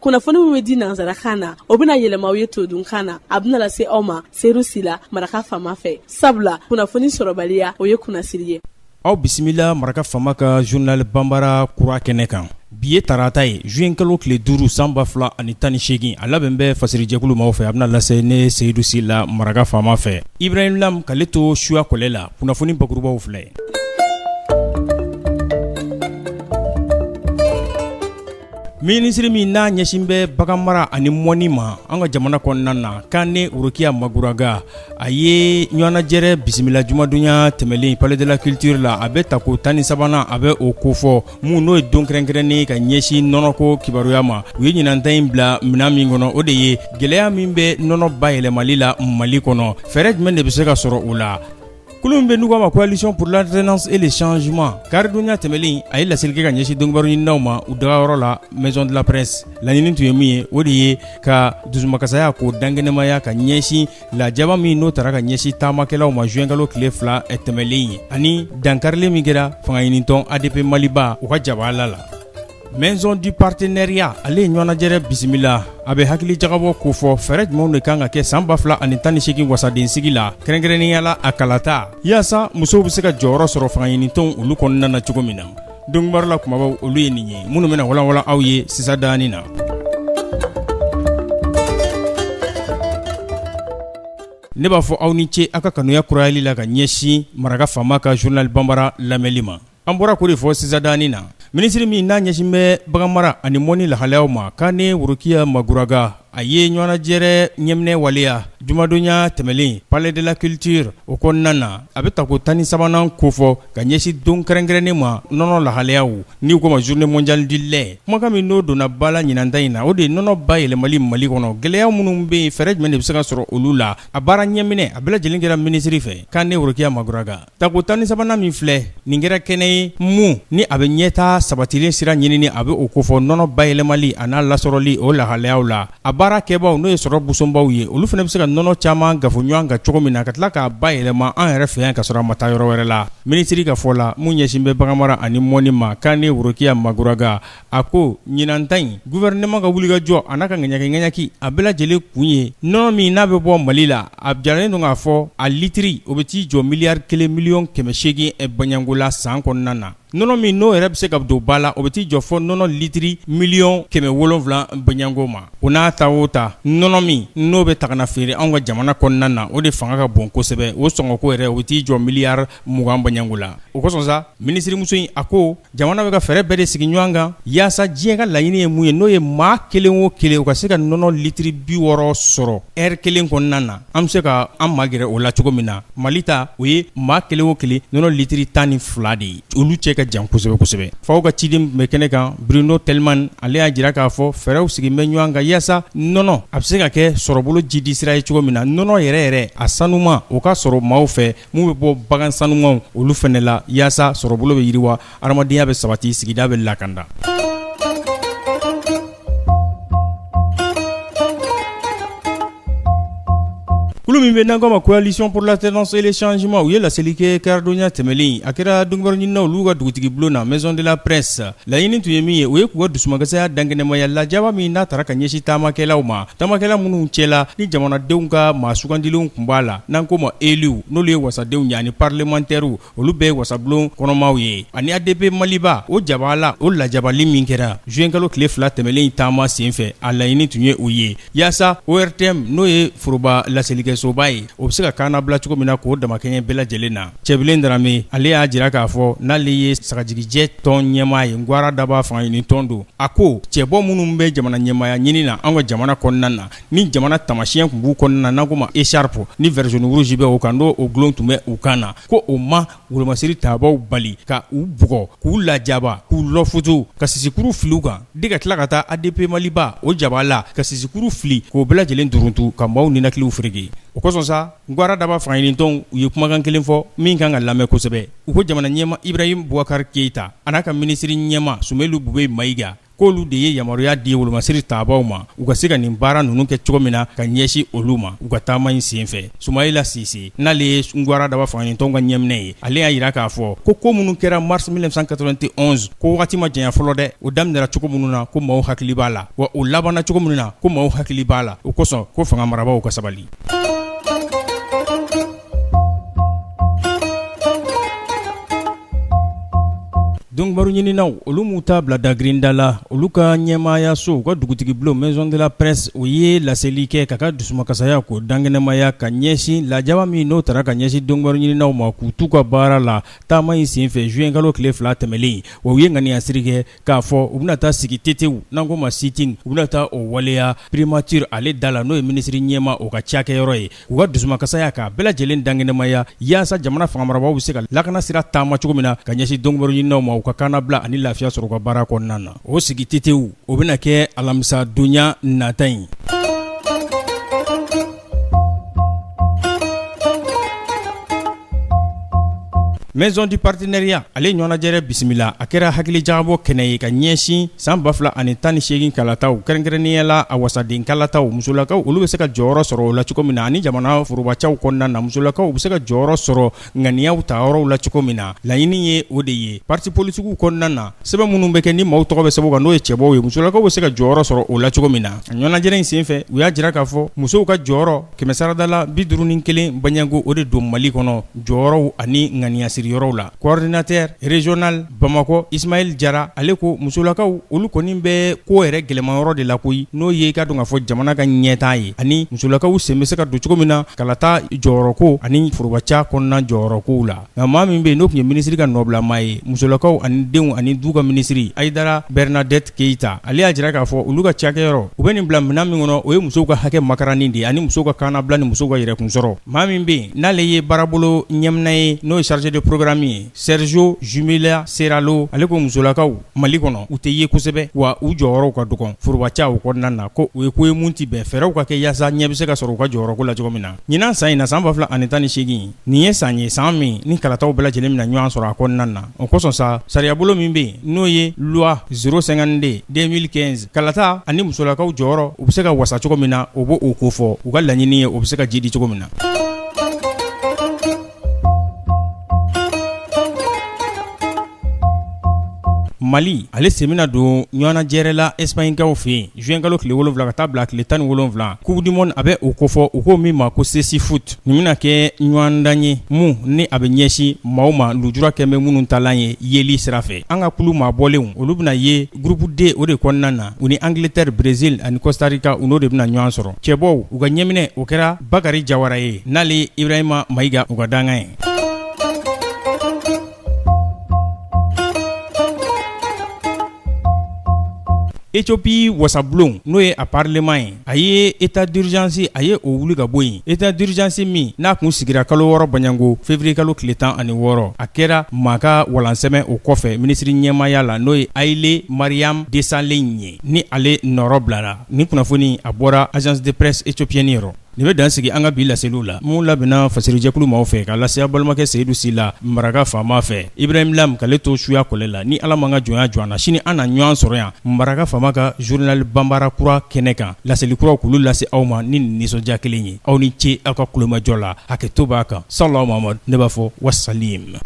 kunnafoni min bɛ di nanzarakan na o bɛna yɛlɛma aw ye todunkan na a bɛna lase aw ma Seydou Sila maraka fama fɛ sabula kunnafoni sɔrɔbaliya o ye kunnasiri ye. Aw bisimila maraka fama ka journal Bambara kura kɛnɛ kan. Bi ye tarata ye juin kalo tile 5 san 2018 a labɛn bɛ fasirijɛkulu maaw fɛ a bɛna lase ne Seydou Sila maraka fama fɛ. Ibrahim Lam k'ale to suya kɔlɛ la kunnafoni bakurubaw filɛ. Minisiri min n'a ɲɛsin bɛ bagan mara ani mɔni ma an ka jamana kɔnɔna na Kane Urukiya Maguraga a ye ɲɔgɔnnajɛrɛ bisimila jumadonya tɛmɛlen Palais de la Culture la a bɛ tako 13 a bɛ o kofɔ mun n'o ye don kɛrɛnkɛrɛnnen ka ɲɛsin nɔnɔko kibaruya ma u ye ɲinanta in bila minɛn min kɔnɔ o de ye gɛlɛya min bɛ nɔnɔ bayɛlɛmali la Mali kɔnɔ fɛɛrɛ jumɛn de bɛ se ka sɔrɔ o la. Kulun bɛ n'u k'a ma coalition pour l'alternance et le changement karidonya tɛmɛlen a ye laseli kɛ ka ɲɛsin dɔnnibaaw ɲininaw ma u dagayɔrɔ la maison de la presse laɲini tun ye min ye o de ye ka dusumakasaya k'o dankɛnɛmaya ka ɲɛsin lajaba min n'o taara ka ɲɛsin taamakɛlaw ma juin kalo tile 2 tɛmɛlen ye ani dankarilen min kɛra fangaɲinitɔn ADP Maliba u ka jabala la. Maison du partenariat ale ɲɔgɔnnajɛrɛ bisimila a bɛ hakili jagabɔ ko fɔ fɛɛrɛ jumɛnw de kan ka kɛ san 2018 wasaden sigi la kɛrɛnkɛrɛnnenya la a kalata yaasa musow bɛ se ka jɔyɔrɔ sɔrɔ fangaɲinitɔnw olu kɔnɔna na cogo min na. Dɔnnibaaw la kumabaw olu ye nin ye minnu bɛna walanwalan aw ye sisadani na. Ne b'a fɔ aw ni ce aw ka kanuya kurayali la ka ɲɛsin maraka fama ka journal Bambara lamɛnli ma. An bɔra ko de fɔ sisadani na. Minisiri min n'a ɲɛsin bɛ bagan mara ani mɔni lahalayaw ma Kane Urukiya Maguraga a ye ɲɔgɔnnajɛrɛ ɲɛminɛ waleya jumadonya tɛmɛlen Palais de la Culture o kɔnɔna na a bɛ tako 13 kofɔ ka ɲɛsin don kɛrɛnkɛrɛnnen ma nɔnɔ lahalayaw ni u ko ma journée mondiale du lait kumakan min n'o donna bala ɲinanta in na o de ye nɔnɔ bayɛlɛmali Mali kɔnɔ gɛlɛya minnu bɛ yen fɛɛrɛ jumɛn de bɛ se ka sɔrɔ olu la a baara ɲɛminɛ a bɛɛ lajɛlen kɛra minisiri fɛ Kane Urukiya Maguraga tako 13 min filɛ nin kɛra kɛnɛ ye mun ni a bɛ ɲɛtaa sabatilen sira ɲinini a bɛ o kofɔ nɔnɔ bayɛlɛmali a n'a lasɔrɔli o lahalayaw la a baara kɛbaw n'o ye sɔrɔ busonbaw ye olu fana bɛ se ka nɔnɔ caman gafo ɲɔgɔn kan cogo min na ka tila k'a bayɛlɛma an yɛrɛ fɛ yan ka sɔrɔ a ma taa yɔrɔ wɛrɛ la. Minisiri ka fɔ la mun ɲɛsin bɛ bagan mara ani mɔni ma Kane Urukiya Maguraga a ko ɲinanta in gouvernement ka wulikajɔ a n'a ka ŋaɲaki a bɛɛ lajɛlen kun ye nɔnɔ min n'a bɛ bɔ Mali la a jaralen don k'a fɔ a litiri o bɛ t'i jɔ miliyari 1,800,000 baɲango la san kɔnɔna na. Nɔnɔ min n'o yɛrɛ bɛ se ka don ba la o bɛ t'i jɔ fɔ nɔnɔ litiri 1,700,000 baɲango ma o n'a ta o ta nɔnɔ min n'o bɛ taga na feere anw ka jamana kɔnɔna na o de fanga ka bon kosɛbɛ o sɔngɔko yɛrɛ o bɛ t'i jɔ miliyari 20 baɲango la o kosɔn sa minisirimuso in a ko jamana bɛ ka fɛɛrɛ bɛɛ de sigi ɲɔgɔn kan yaasa diɲɛ ka laɲini ye mun ye n'o ye maa kelen o kelen o ka se ka nɔnɔ litiri 60 sɔrɔ ɛri kelen kɔnɔna na an bɛ se ka an magɛrɛ o la cogo min na Mali ta o ye maa kelen o kelen nɔnɔ litiri 12 de ye olu cɛ ka jan kosɛbɛ kosɛbɛ. Faw ka ciden bɛ kɛnɛ kan Bruno Telman ale y'a jira k'a fɔ fɛɛrɛw sigi bɛ ɲɔgɔn kan yaasa nɔnɔ a bɛ se ka kɛ sɔrɔbolo jidi sira ye cogo min na nɔnɔ yɛrɛ a sanuma o ka sɔrɔ maaw fɛ mun bɛ bɔ bagan sanumanw olu fɛnɛ la yaasa sɔrɔbolo bɛ yiriwa adamadenya bɛ sabati sigida bɛ lakanda. Kulu min bɛ n'an k'a ma coalition pour l'alternance et le changement u ye laseli kɛ karidonya tɛmɛlen a kɛra dɔnnibaaw ɲininaw olu ka dugutigi bulon na maison de la presse laɲini tun ye min ye o ye k'u ka dusumakasaya dankɛnɛmaya lajaba min n'a taara ka ɲɛsin taamakɛlaw ma taamakɛla minnu cɛla ni jamanadenw ka maa sugandilenw tun b'a la n'an ko ma élu n'olu ye wasadenw ye ani parlementaires olu bɛɛ ye wasabulon kɔnɔmaw ye ani ADP Maliba o jabala o lajabali min kɛra juin kalo tile 2 tɛmɛlen taama senfɛ a laɲini tun ye o ye yaasa ORTM n'o ye foroba laselikɛ soba ye o bɛ se ka kaana bila cogo min na k'o damakɛɲɛ bɛɛ lajɛlen na Cɛbilen Darame ale y'a jira k'a fɔ n'ale ye sagajigijɛ tɔn ɲɛmaa ye Ngwara Daba fangaɲinitɔn don a ko cɛbɔ minnu bɛ jamana ɲɛmaaya ɲini na an ka jamana kɔnɔna na ni jamana tamasiyɛn tun b'u kɔnɔna na n'an ko ma écharpe ni version rouge bɛ o kan n'o o gulon tun bɛ u kan na ko o ma wolomasiri taabaw bali ka u bugɔ k'u lajaba k'u lɔfutu ka sisikuru fili u kan de ka tila ka taa ADP Maliba o jabala ka sisikuru fili k'o bɛɛ lajɛlen duruntu ka maaw ninakiliw ferege o kosɔn sa Ngwara Daba fangaɲinitɔnw u ye kumakan kelen fɔ min kan ka lamɛn kosɛbɛ u ko jamana ɲɛma Ibrahim Boubacar Keita a n'a ka minisiri ɲɛma Sumelu Bube Mayiga k'olu de ye yamaruya di wolomasiri taabaw ma u ka se ka nin baara ninnu kɛ cogo min na ka ɲɛsi olu ma u ka taama in sen fɛ. Sumayila Sise n'ale ye Ngwara Daba fangatɔnw ka ɲɛminɛ ye, ale y'a yira k'a fɔ ko minnu kɛra mars 1991 ko wagati ma janya fɔlɔ dɛ, o daminɛra cogo minnu na ko maaw hakili b'a la, wa o labanna cogo minnu na ko maaw hakili b'a la. O kosɔn ko fanga marabaaw ka sabali. Donc baro ɲininaw olu m'u ta bila dagrinda la, olu ka ɲɛmaaya so u ka dugutigi bulon Maison de la Presse o ye laseli kɛ ka ka dusumakasaya ko dangɛnɛmaya ka ɲɛsin lajaba min n'o tara ka ɲɛsin donc baro ɲininaw ma k'u t'u ka baara la taama in sen fɛ juin kalo tile 2 tɛmɛlen, wa u ye ŋaniyasiri kɛ k'a fɔ u bɛna taa sigi tetew n'an ko ma sitting, u bɛna taa o waleya primature ale da la n'o ye minisiri ɲɛma o ka cakɛyɔrɔ ye, u ka dusumakasaya ka bɛɛ lajɛlen dangɛnɛmaya yaasa jamana fangamarabaaw bɛ se ka lakana sira taama cogo min na ka ɲɛsin donc baro ɲininaw ma ka kana bila ani lafiya sɔrɔ ka baara kɔnɔna na. O sigi tetew o bɛna kɛ alamisa donya nata in. Maison du partenariat ale ɲɔgɔnajɛrɛ bisimila a kɛra hakili jagabɔ kɛnɛ ye ka ɲɛsin san 2018 kalataw kɛrɛnkɛrɛnnenya la a wasaden kalataw musolakaw olu bɛ se ka jɔyɔrɔ sɔrɔ o la cogo min na ani jamana forobacɛw kɔnɔna na musolakaw bɛ se ka jɔyɔrɔ sɔrɔ ŋaniyaw ta yɔrɔw la cogo min na. Laɲini ye o de ye parti politiques kɔnɔna na sɛbɛn minnu bɛ kɛ ni maaw tɔgɔ bɛ sɛbɛn kan n'o ye cɛbɔw ye, musolakaw bɛ se ka jɔyɔrɔ sɔrɔ o la cogo min na. A ɲɔgɔnajɛrɛ in sen fɛ u y'a jira k'a fɔ musow ka jɔyɔrɔ 100 51 baɲango o de don Mali kɔnɔ jɔyɔrɔw ani ŋaniyasiri yɔrɔw la. Coordinateur régional Bamako Ismaël Jara ale ko musolakaw olu kɔni bɛ ko yɛrɛ gɛlɛmayɔrɔ de la koyi, n'o ye ka dɔn ka fɔ jamana ka ɲɛtaa ye ani musolakaw sen bɛ se ka don cogo min na kalata jɔyɔrɔko ani forobaca kɔnɔna jɔyɔrɔkow la. Nka maa min bɛ yen n'o tun ye minisiri ka nɔbila ye musolakaw ani denw ani du ka minisiri Aïdara Bernadette Keita, ale y'a jira k'a fɔ olu ka cakɛyɔrɔ u bɛ nin bila minɛn min kɔnɔ o ye musow ka hakɛ makarani de ani musow ka kaanabila ni musow ka yɛrɛkun sɔrɔ. Maa min bɛ yen n'ale ye baarabolo ɲɛmina ye n'o ye chargé de programme ye Sergio Jumela Seralo, ale ko musolakaw Mali kɔnɔ u tɛ ye kosɛbɛ wa u jɔyɔrɔw ka dɔgɔn forobaca o kɔnɔna na, ko u ye ko ye mun ti bɛn fɛɛrɛw ka kɛ yaasa ɲɛ bɛ se ka sɔrɔ u ka jɔyɔrɔko la cogo min na. Ɲinan san in na san 2018 nin ye san ye san min ni kalataw bɛɛ lajɛlen bɛna ɲɔgɔn sɔrɔ a kɔnɔna na. O kosɔn sa sariyabolo min bɛ yen n'o ye loi 052 2015 kalata ani musolakaw jɔyɔrɔ u bɛ se ka wasa cogo min na o b'o o ko fɔ u ka laɲini ye o bɛ se ka jidi cogo min na. Mali ale semina don ɲɔgɔnajɛrɛ la Espagnekaw fɛ yen juin kalo tile 7 ka taa bila tile 17 Coupe du Monde a bɛ o kofɔ u ko min ma ko CC Foot. Nin bɛna kɛ ɲɔgɔndan ye mun ni a bɛ ɲɛsin maaw ma lujura kɛmɛ minnu talan ye yeli sira fɛ. An ka kulu maa bɔlenw olu bɛna ye groupe D o de kɔnɔna na u ni Angleterre, Brésil ani Costa Rica u n'o de bɛna ɲɔgɔn sɔrɔ. Cɛbɔw u ka ɲɛminɛ o kɛra Bakari Jawara ye n'ale Ibrahima Mayiga u ka dangan ye. Éthiopie wasabulon n'o ye a parlement ye a ye état d'urgence a ye o wuli ka bɔ yen. État d'urgence min n'a kun sigira kalo 6 baɲango février kalo tile 16 a kɛra maa ka walansɛmɛ o kɔfɛ minisiri ɲɛmaya la n'o ye Haile Mariam Desalegn ye ni ale nɔrɔ bilara. Ni kunnafoni a bɔra agence de presse éthiopienne yɔrɔ. Nin bɛ dan sigi an ka bi laseliw la mun labɛnna fasirijɛkulu maaw fɛ ka lase balimakɛ Seyidu Sila Maraka faama fɛ Ibrahim Lam k'ale to suya kɔlɛ la ni Ala man ka jɔnya jɔ an na sini an na ɲɔgɔn sɔrɔ yan Maraka faama ka journal Bambara kura kɛnɛ kan laseli kuraw k'olu lase aw ma ni nisɔndiya kelen ye aw ni ce aw ka kulomajɔ la hakɛto b'a kan Salawu Mahamadu ne b'a fɔ wasalim.